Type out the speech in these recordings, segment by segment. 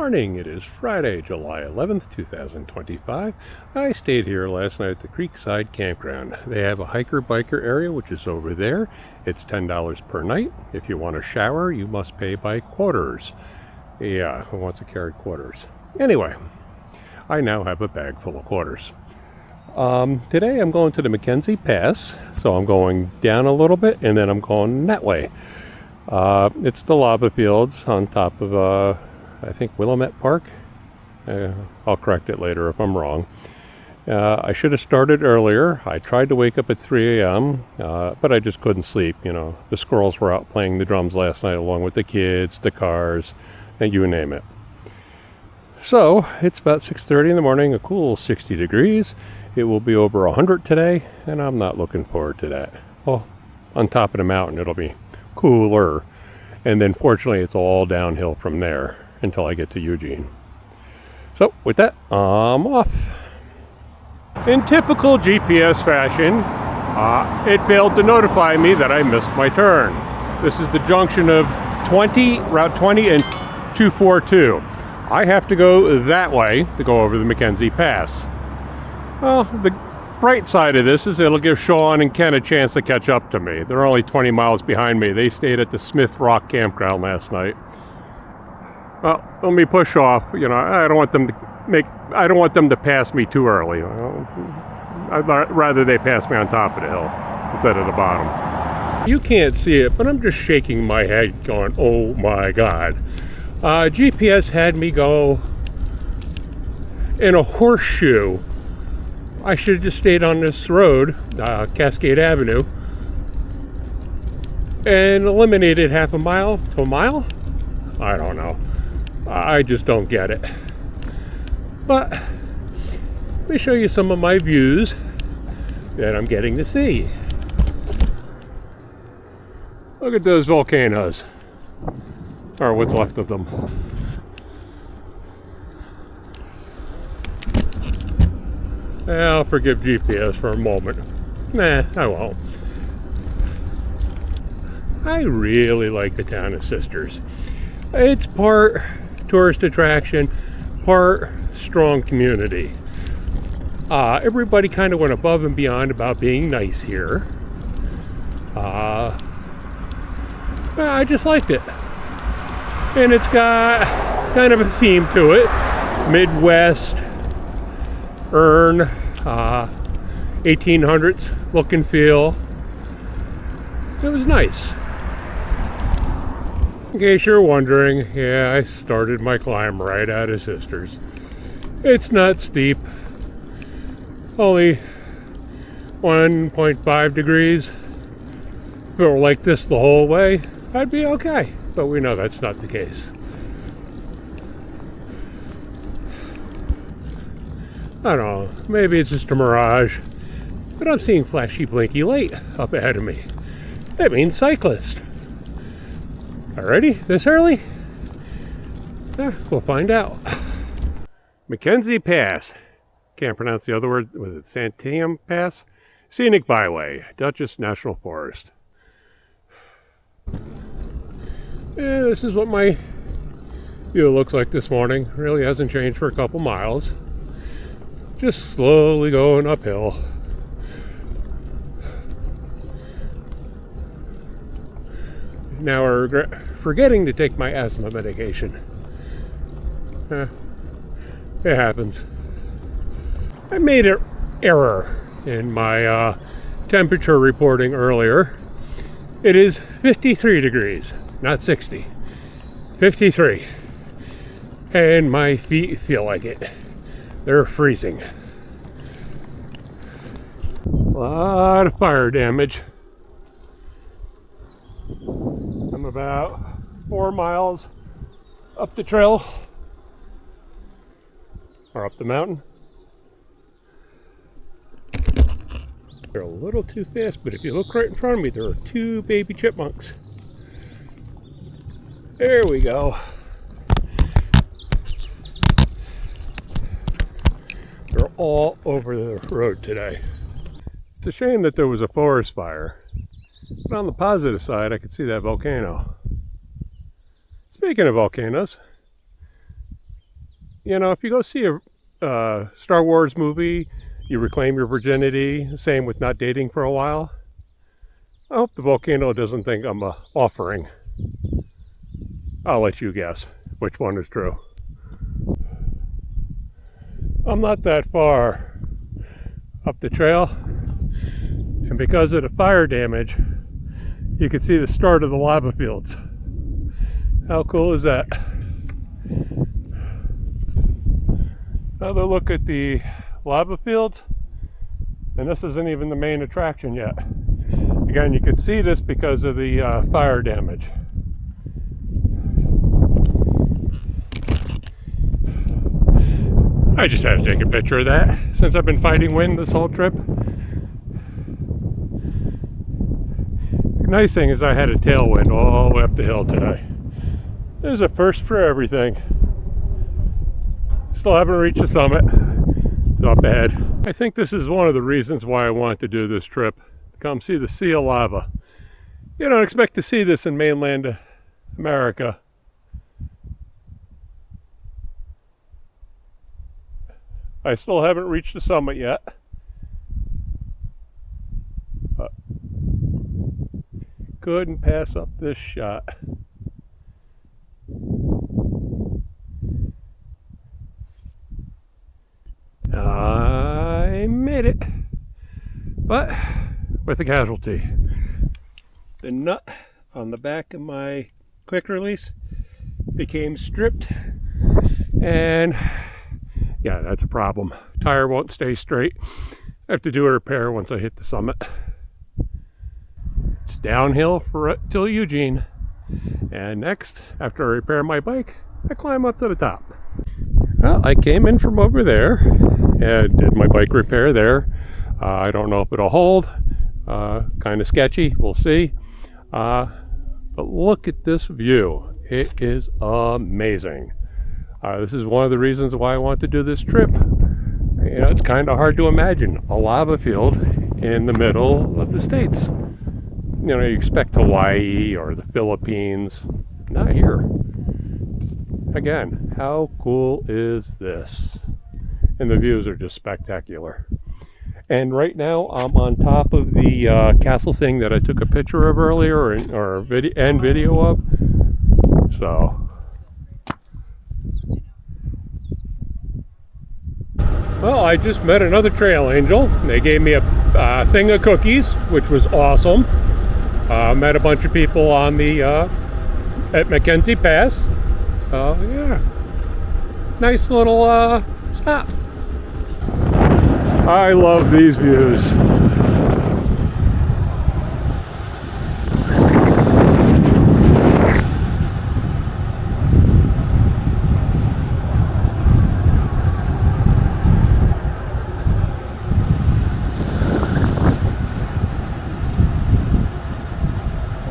morning. It is Friday, July 11th, 2025. I stayed here last night at the Creekside Campground. They have a hiker-biker area, which is over there. It's $10 per night. If you want a shower, you must pay by quarters. Yeah, who wants to carry quarters? Anyway, I now have a bag full of quarters. Today I'm going to the Mackenzie Pass, so I'm going down a little bit, and then I'm going that way. It's the lava fields on top of, I think, Willamette Park. I'll correct it later if I'm wrong. I should have started earlier. I tried to wake up at 3 a.m., but I just couldn't sleep. You know, the squirrels were out playing the drums last night along with the kids, the cars, and you name it. So, it's about 6:30 in the morning, a cool 60 degrees. It will be over 100 today, and I'm not looking forward to that. Well, on top of the mountain, it'll be cooler, and then fortunately it's all downhill from there until I get to Eugene. So with that, I'm off. In typical GPS fashion, it failed to notify me that I missed my turn. This is the junction of Route 20 and 242. I have to go that way to go over the Mackenzie Pass. Well, the bright side of this is it'll give Sean and Ken a chance to catch up to me. They're only 20 miles behind me. They stayed at the Smith Rock Campground last night. Well, let me push off. You know, I don't want them to pass me too early. I'd rather they pass me on top of the hill instead of the bottom. You can't see it, but I'm just shaking my head going, oh my God. GPS had me go in a horseshoe. I should have just stayed on this road, Cascade Avenue, and eliminated half a mile to a mile? I don't know. I just don't get it. But let me show you some of my views that I'm getting to see. Look at those volcanoes, or what's left of them. I'll forgive GPS for a moment. Nah, I won't. I really like the town of Sisters. It's part tourist attraction, part strong community. Everybody kind of went above and beyond about being nice here. I just liked it. And it's got kind of a theme to it. Midwest, urn, 1800s look and feel. It was nice. In case you're wondering, yeah, I started my climb right out of Sisters. It's not steep, only 1.5 degrees. If it were like this the whole way, I'd be okay, but we know that's not the case. I don't know, maybe it's just a mirage, but I'm seeing flashy blinky light up ahead of me. That means cyclist. Already? This early? We'll find out. Mackenzie Pass. Can't pronounce the other word. Was it Santiam Pass? Scenic Byway, Dutchess National Forest. Yeah, this is what my view looks like this morning. Really hasn't changed for a couple miles. Just slowly going uphill. Now we're forgetting to take my asthma medication. It happens. I made an error in my temperature reporting earlier. It is 53 degrees, not 60. 53. And my feet feel like it. They're freezing. A lot of fire damage. I'm about 4 miles up the trail, or up the mountain. They're a little too fast, but if you look right in front of me, there are 2 baby chipmunks. There we go. They're all over the road today. It's a shame that there was a forest fire. But on the positive side, I could see that volcano. Speaking of volcanoes, You know, if you go see a Star Wars movie, you reclaim your virginity. Same with not dating for a while. I hope the volcano doesn't think I'm offering. I'll let you guess which one is true. I'm not that far up the trail, and because of the fire damage, you can see the start of the lava fields. How cool is that? Another look at the lava fields, and this isn't even the main attraction yet. Again, you can see this because of the fire damage. I just had to take a picture of that since I've been fighting wind this whole trip. The nice thing is I had a tailwind all the way up the hill today. There's a first for everything. Still haven't reached the summit. It's up ahead. I think this is one of the reasons why I wanted to do this trip. Come see the Sea of Lava. You don't expect to see this in mainland America. I still haven't reached the summit yet. But couldn't pass up this shot. I made it, but with a casualty. The nut on the back of my quick release became stripped, and yeah, that's a problem. Tire won't stay straight. I have to do a repair once I hit the summit. It's downhill till Eugene, and next, after I repair my bike, I climb up to the top. Well, I came in from over there and did my bike repair there. I don't know if it'll hold. Kind of sketchy. We'll see. But look at this view. It is amazing. This is one of the reasons why I want to do this trip. You know, it's kind of hard to imagine a lava field in the middle of the States. You know, you expect Hawaii or the Philippines. Not here. Again, how cool is this? And the views are just spectacular. And right now I'm on top of the castle thing that I took a picture of earlier, or video of. So, well, I just met another trail angel. They gave me a thing of cookies, which was awesome. Met a bunch of people on the at Mackenzie Pass. So yeah, nice little stop. I love these views.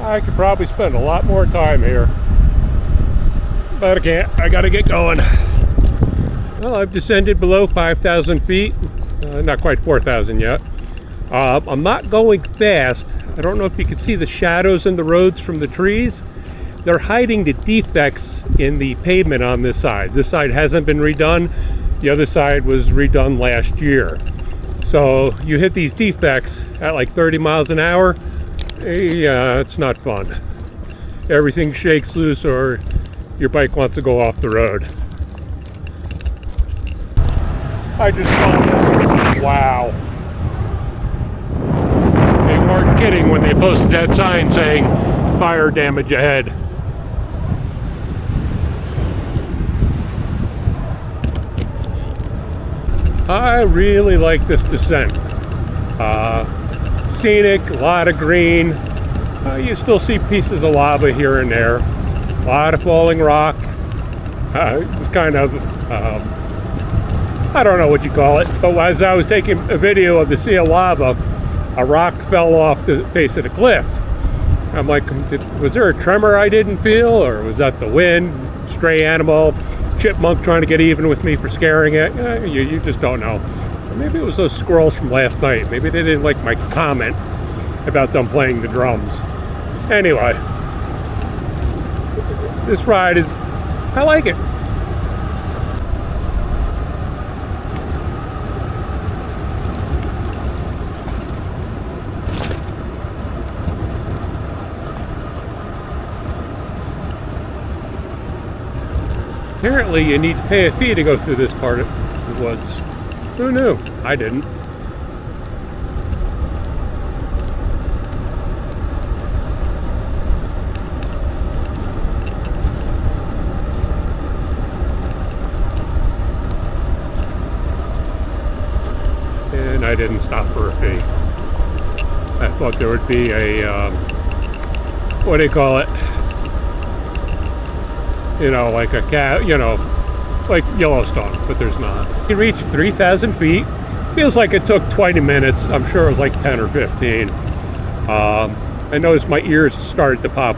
I could probably spend a lot more time here, but I can't. I gotta get going. Well, I've descended below 5,000 feet. Not quite 4,000 yet. I'm not going fast. I don't know if you can see the shadows in the roads from the trees. They're hiding the defects in the pavement on this side. This side hasn't been redone. The other side was redone last year. So you hit these defects at like 30 miles an hour. Yeah, it's not fun. Everything shakes loose or your bike wants to go off the road. I just saw this. Wow. They weren't kidding when they posted that sign saying fire damage ahead. I really like this descent. Scenic, a lot of green. You still see pieces of lava here and there. A lot of falling rock. It's kind of, I don't know what you call it, but as I was taking a video of the Sea of Lava, a rock fell off the face of the cliff. I'm like, was there a tremor I didn't feel, or was that the wind, stray animal, chipmunk trying to get even with me for scaring it? You just don't know. Or maybe it was those squirrels from last night. Maybe they didn't like my comment about them playing the drums. Anyway, this ride is, I like it. Apparently you need to pay a fee to go through this part of the woods. Who knew? I didn't. And I didn't stop for a fee. I thought there would be a, what do you call it? You know, like a cat, you know, like Yellowstone, but there's not. We reached 3,000 feet. Feels like it took 20 minutes. I'm sure it was like 10 or 15. I noticed my ears started to pop,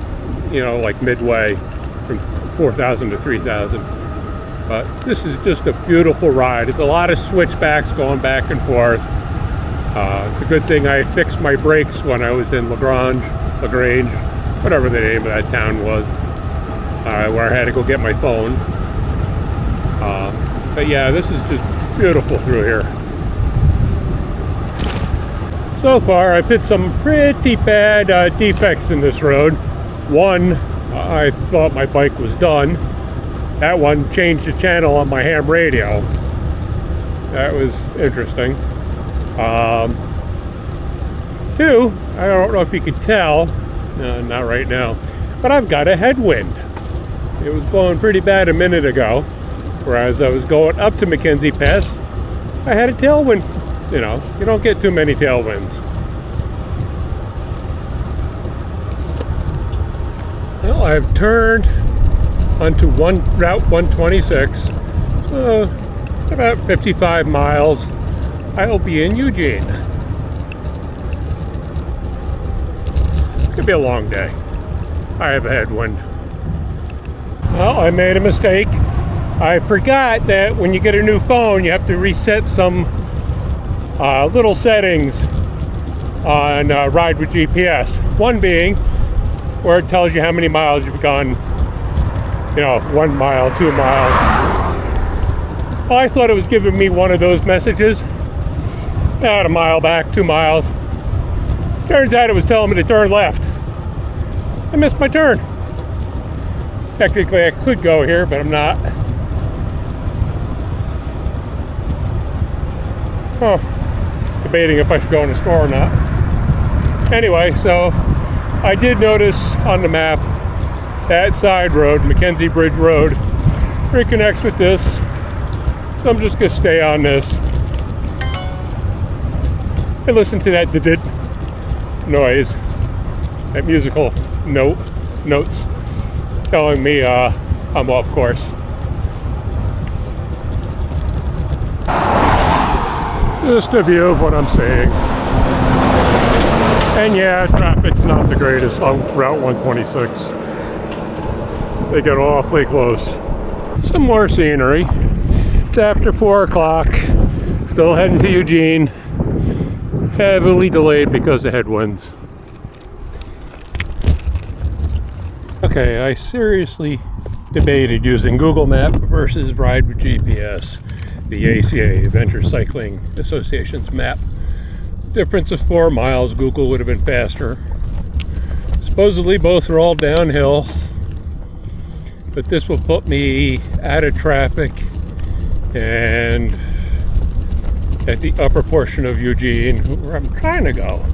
you know, like midway from 4,000 to 3,000. But this is just a beautiful ride. It's a lot of switchbacks going back and forth. It's a good thing I fixed my brakes when I was in LaGrange, whatever the name of that town was. Where I had to go get my phone. But yeah, this is just beautiful through here. So far, I've hit some pretty bad defects in this road. One, I thought my bike was done. That one changed the channel on my ham radio. That was interesting. Two, I don't know if you could tell, not right now, but I've got a headwind. It was blowing pretty bad a minute ago, whereas I was going up to Mackenzie Pass, I had a tailwind. You know, you don't get too many tailwinds. Well, I've turned onto Route 126, so about 55 miles. I'll be in Eugene. Could be a long day. I have a headwind. Well, I made a mistake. I forgot that when you get a new phone, you have to reset some little settings on Ride with GPS. One being where it tells you how many miles you've gone, you know, 1 mile, 2 miles. Well, I thought it was giving me one of those messages. About a mile back, 2 miles. Turns out it was telling me to turn left. I missed my turn. Technically, I could go here, but I'm not. Debating if I should go in the store or not. Anyway, so I did notice on the map that side road, Mackenzie Bridge Road, reconnects with this. So I'm just gonna stay on this and listen to that noise, that musical notes telling me I'm off course. Just a view of what I'm seeing. And yeah, traffic's not the greatest on Route 126. They get awfully close. Some more scenery. It's after 4 o'clock. Still heading to Eugene. Heavily delayed because of headwinds. Okay, I seriously debated using Google Map versus Ride with GPS, the ACA, Adventure Cycling Association's map. Difference of 4 miles, Google would have been faster. Supposedly both are all downhill, but this will put me out of traffic and at the upper portion of Eugene, where I'm trying to go.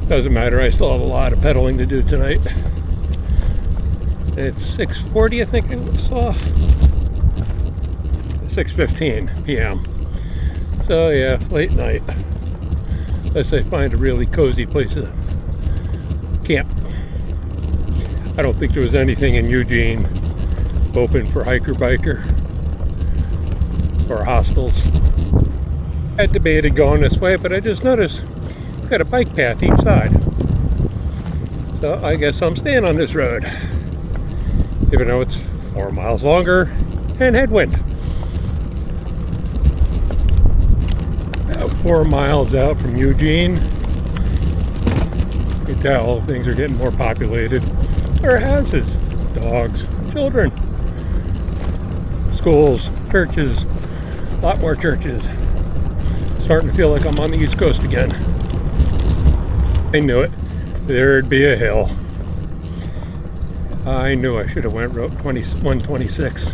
Doesn't matter, I still have a lot of pedaling to do tonight. It's 6:40, I think it saw. 6:15 p.m. So yeah, late night. Unless I find a really cozy place to camp. I don't think there was anything in Eugene open for hiker-biker or hostels. I debated going this way, but I just noticed it's got a bike path each side. So I guess I'm staying on this road, even though it's 4 miles longer and headwind. About 4 miles out from Eugene. You can tell things are getting more populated. There are houses, dogs, children, schools, churches, a lot more churches. Starting to feel like I'm on the East Coast again. I knew it. There'd be a hill. I knew I should have went Route 126.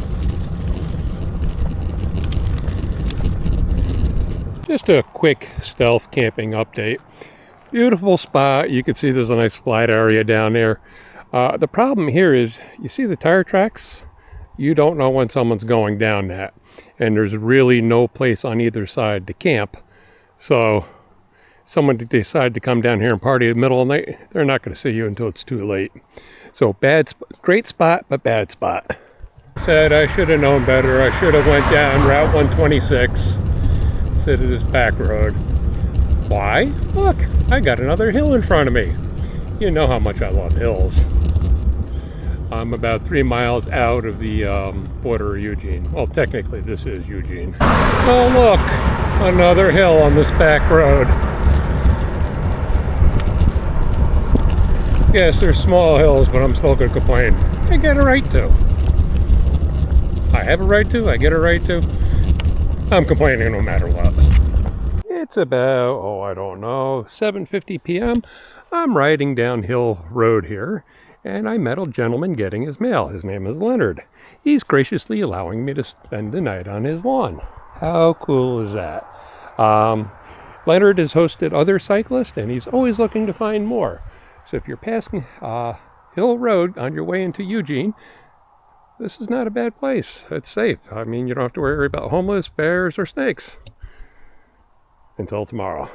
Just a quick stealth camping update. Beautiful spot. You can see there's a nice flat area down there. The problem here is, you see the tire tracks? You don't know when someone's going down that. And there's really no place on either side to camp. So someone decide to come down here and party in the middle of the night, they're not going to see you until it's too late. So great spot, but bad spot. Said I should have known better. I should have went down Route 126 instead of this back road. Why? Look, I got another hill in front of me. You know how much I love hills. I'm about 3 miles out of the border of Eugene. Well, technically this is Eugene. Oh look, another hill on this back road. Yes, there's small hills, but I'm still going to complain. I get a right to. I have a right to, I get a right to. I'm complaining no matter what. It's about, I don't know, 7:50 p.m. I'm riding down Hill Road here, and I met a gentleman getting his mail. His name is Leonard. He's graciously allowing me to spend the night on his lawn. How cool is that? Leonard has hosted other cyclists, and he's always looking to find more. So if you're passing Hill Road on your way into Eugene, this is not a bad place. It's safe. I mean, you don't have to worry about homeless, bears, or snakes. Until tomorrow.